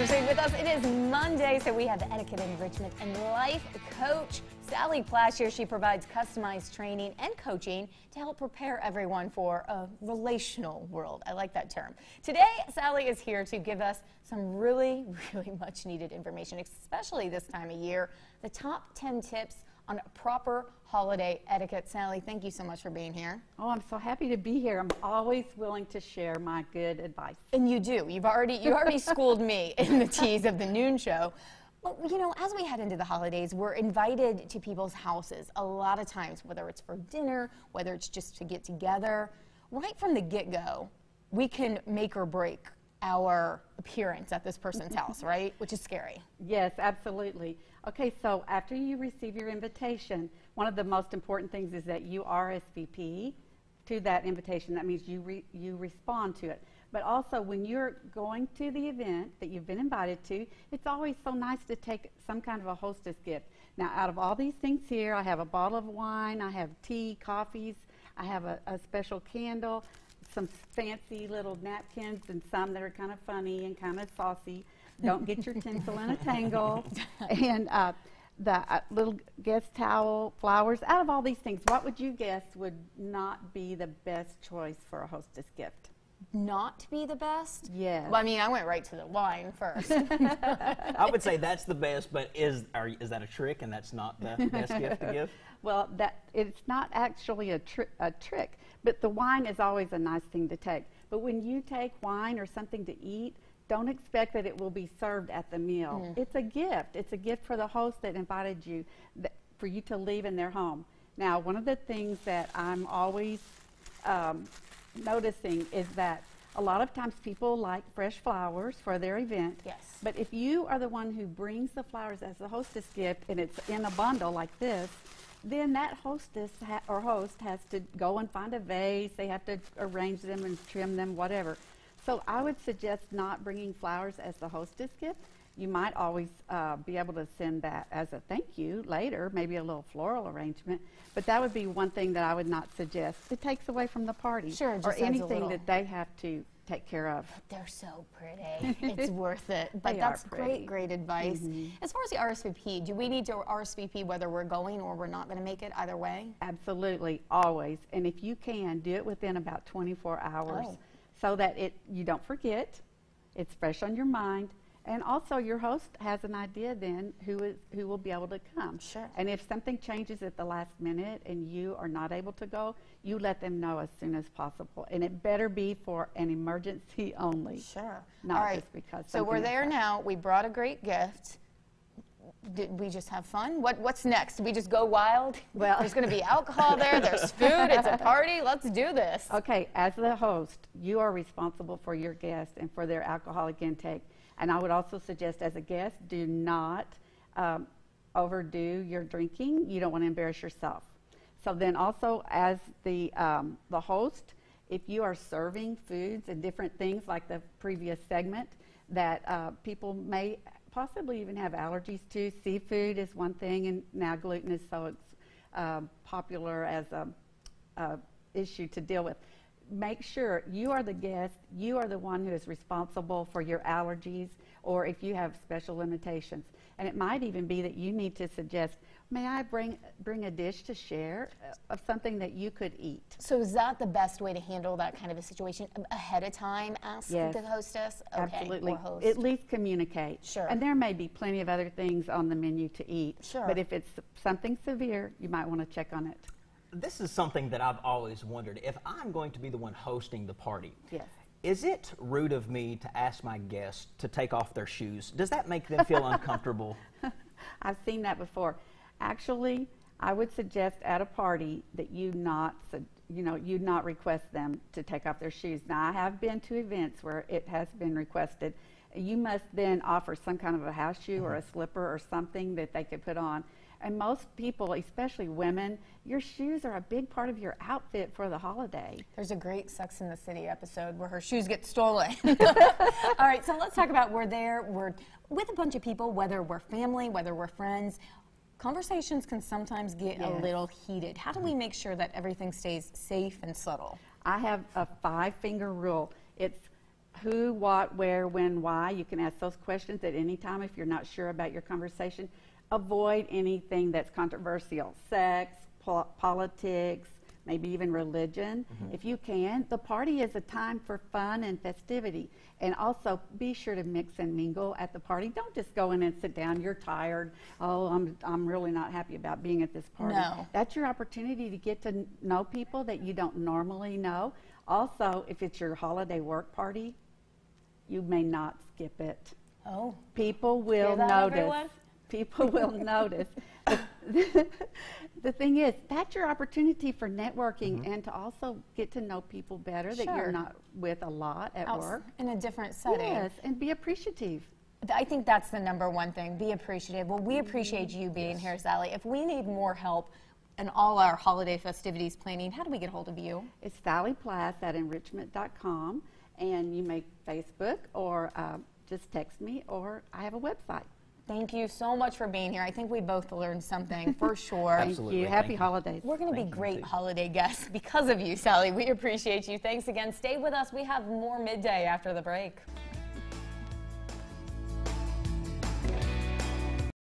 for staying with us. It is Monday, so we have etiquette enrichment and life coach Sallie Plass here. She provides customized training and coaching to help prepare everyone for a relational world. I like that term. Today, Sallie is here to give us some really much needed information, especially this time of year. The top 10 tips on proper holiday etiquette. Sallie, thank you so much for being here. Oh, I'm so happy to be here. I'm always willing to share my good advice. And you do. You already schooled me in the tease of the noon show. But, you know, as we head into the holidays, we're invited to people's houses a lot of times, whether it's for dinner, whether it's just to get together. Right from the get-go, we can make or break our appearance at this person's house, right? Which is scary. Yes, absolutely. Okay, so after you receive your invitation, one of the most important things is that you RSVP to that invitation. That means you respond to it. But also, when you're going to the event that you've been invited to, it's always so nice to take some kind of a hostess gift. Now, out of all these things here, I have a bottle of wine, I have tea, coffees, I have a special candle, some fancy little napkins, and some that are kind of funny and kind of saucy. Don't get your tinsel in a tangle. And the little guest towel, flowers. Out of all these things, what would you guess would not be the best choice for a hostess gift? Not be the best? Yes. Well, I mean, I went right to the wine first. I would say that's the best, but is that a trick and that's not the best gift to give? Well, it's not actually a trick, but the wine is always a nice thing to take. But when you take wine or something to eat, don't expect that it will be served at the meal. It's a gift. It's a gift for the host that invited you, for you to leave in their home. Now, one of the things that I'm always noticing is that a lot of times people like fresh flowers for their event. Yes. But if you are the one who brings the flowers as the hostess gift and it's in a bundle like this, then that hostess or host has to go and find a vase. They have to arrange them and trim them, whatever. So I would suggest not bringing flowers as the hostess gift. You might always be able to send that as a thank you later, maybe a little floral arrangement. But that would be one thing that I would not suggest. It takes away from the party. Sure, or anything that they have to take care of. They're so pretty. It's worth it. But They that's are pretty. great advice. As far as the RSVP, do we need to RSVP whether we're going or we're not going to make it either way? Absolutely, always. And if you can, do it within about 24 hours so that you don't forget, it's fresh on your mind. And also, your host has an idea then who will be able to come. Sure. And if something changes at the last minute and you are not able to go, you let them know as soon as possible. And it better be for an emergency only. Sure. Not All right. just because. So we're there now. We brought a great gift. Did we just have fun? What's next? Do we just go wild? Well, there's going to be alcohol there. There's food. It's a party. Let's do this. Okay. As the host, you are responsible for your guests and for their alcoholic intake. And I would also suggest, as a guest, do not overdo your drinking. You don't want to embarrass yourself. So then also, as the host, if you are serving foods and different things like the previous segment that people may possibly even have allergies to, seafood is one thing, and now gluten is so popular as a issue to deal with. Make sure you are the guest, you are the one who is responsible for your allergies or if you have special limitations. And it might even be that you need to suggest, may I bring a dish to share of something that you could eat? So is that the best way to handle that kind of a situation? Ahead of time, ask the hostess? Okay, absolutely. Or host. At least communicate. Sure. And there may be plenty of other things on the menu to eat. Sure. But if it's something severe, you might want to check on it. This is something that I've always wondered. If I'm going to be the one hosting the party, is it rude of me to ask my guests to take off their shoes? Does that make them feel uncomfortable? I've seen that before. Actually, I would suggest at a party that you not request them to take off their shoes. Now, I have been to events where it has been requested. You must then offer some kind of a house shoe or a slipper or something that they could put on. And most people, especially women, your shoes are a big part of your outfit for the holiday. There's a great Sex and the City episode where her shoes get stolen. All right, so let's talk about we're with a bunch of people, whether we're family, whether we're friends. Conversations can sometimes get a little heated. How do we make sure that everything stays safe and subtle? I have a 5-finger rule. It's who, what, where, when, why. You can ask those questions at any time if you're not sure about your conversation. Avoid anything that's controversial, sex, politics, maybe even religion. If you can. The party is a time for fun and festivity. And also be sure to mix and mingle at the party. Don't just go in and sit down. You're tired. Oh, I'm really not happy about being at this party. No. That's your opportunity to get to know people that you don't normally know. Also, if it's your holiday work party, you may not skip it. Oh. People will Hear that, notice. everyone? People will notice. The thing is, that's your opportunity for networking and to also get to know people better that you're not with a lot at work. In a different setting. Yes, and be appreciative. I think that's the number one thing, be appreciative. Well, we appreciate you being here, Sallie. If we need more help in all our holiday festivities planning, how do we get hold of you? It's Sallie Plass at enrichment.com, and you make Facebook or just text me, or I have a website. Thank you so much for being here. I think we both learned something for sure. Absolutely. Thank you. Happy holidays. We're going to be great holiday guests because of you, Sallie. We appreciate you. Thanks again. Stay with us. We have more Midday after the break.